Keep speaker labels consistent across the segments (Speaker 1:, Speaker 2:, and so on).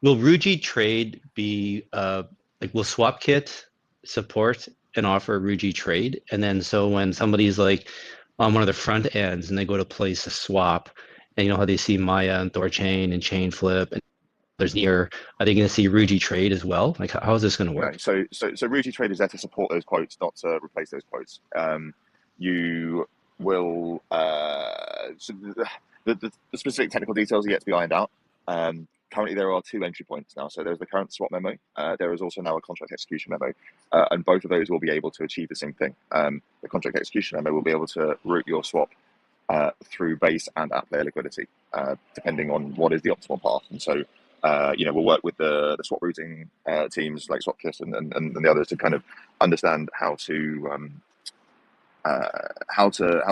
Speaker 1: Will RUJI Trade be like, will SwapKit support and offer RUJI Trade? And then so when somebody's like on one of the front ends and they go to place a swap, and you know how they see Maya and THORChain and Chainflip and there's near, are they going to see RUJI Trade as well? Like how is this going to
Speaker 2: No,
Speaker 1: work?
Speaker 2: so RUJI Trade is there to support those quotes, not to replace those quotes. You will so the specific technical details are yet to be ironed out. Currently, there are two entry points now. So there's the current swap memo. There is also now a contract execution memo, and both of those will be able to achieve the same thing. The contract execution memo will be able to route your swap through base and app layer liquidity, depending on what is the optimal path. And so, we'll work with the swap routing teams like SwapKit and the others to kind of understand how to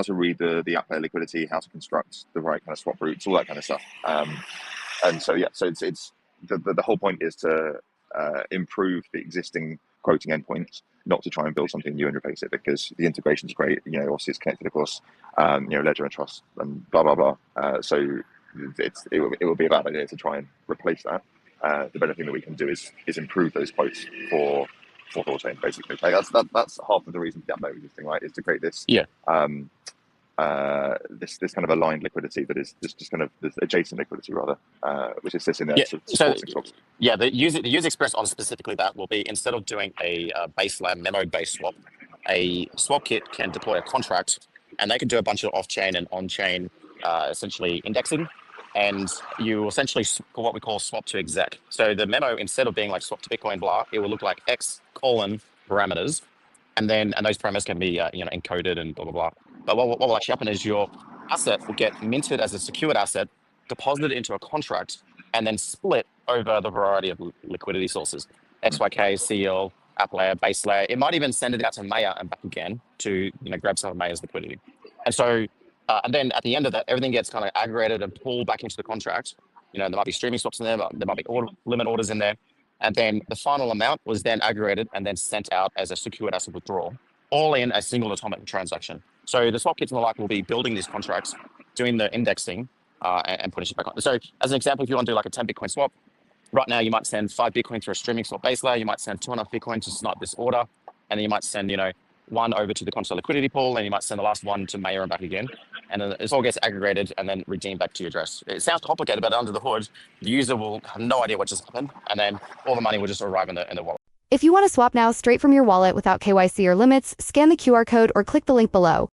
Speaker 2: read the app layer liquidity, how to construct the right kind of swap routes, all that kind of stuff. And so it's the whole point is to improve the existing quoting endpoints, not to try and build something new and replace it, because the integration is great. Obviously it's connected across Ledger and Trust and blah blah blah. So it will be a bad idea to try and replace that. The better thing that we can do is improve those quotes for THORChain, basically. Like that's half of the reason for the upload existing, right? Is to create this this kind of aligned liquidity that is just kind of this adjacent liquidity rather, which is sitting there supporting swaps.
Speaker 3: Yeah, the user experience on specifically that will be, instead of doing a base layer memo based swap, a swap kit can deploy a contract, and they can do a bunch of off-chain and on-chain essentially indexing, and you essentially what we call swap to exec. So the memo, instead of being like swap to Bitcoin blah, it will look like X colon parameters, and those parameters can be encoded and blah blah blah. But what will actually happen is your asset will get minted as a secured asset, deposited into a contract, and then split over the variety of liquidity sources: XYK, CL, app layer, base layer. It might even send it out to Maya and back again to grab some of Maya's liquidity. And so, and then at the end of that, everything gets kind of aggregated and pulled back into the contract. There might be streaming swaps in there, there might be limit orders in there. And then the final amount was then aggregated and then sent out as a secured asset withdrawal, all in a single atomic transaction. So the swap kits and the like will be building these contracts, doing the indexing, and putting it back on. So as an example, if you want to do like a 10 Bitcoin swap, right now you might send 5 Bitcoin through a streaming swap base layer, you might send 2.5 Bitcoin to snipe this order, and then you might send, one over to the console liquidity pool, and you might send the last one to Maya and back again. And then this all gets aggregated and then redeemed back to your address. It sounds complicated, but under the hood, the user will have no idea what just happened, and then all the money will just arrive in the wallet.
Speaker 4: If you want to swap now straight from your wallet without KYC or limits, scan the QR code or click the link below.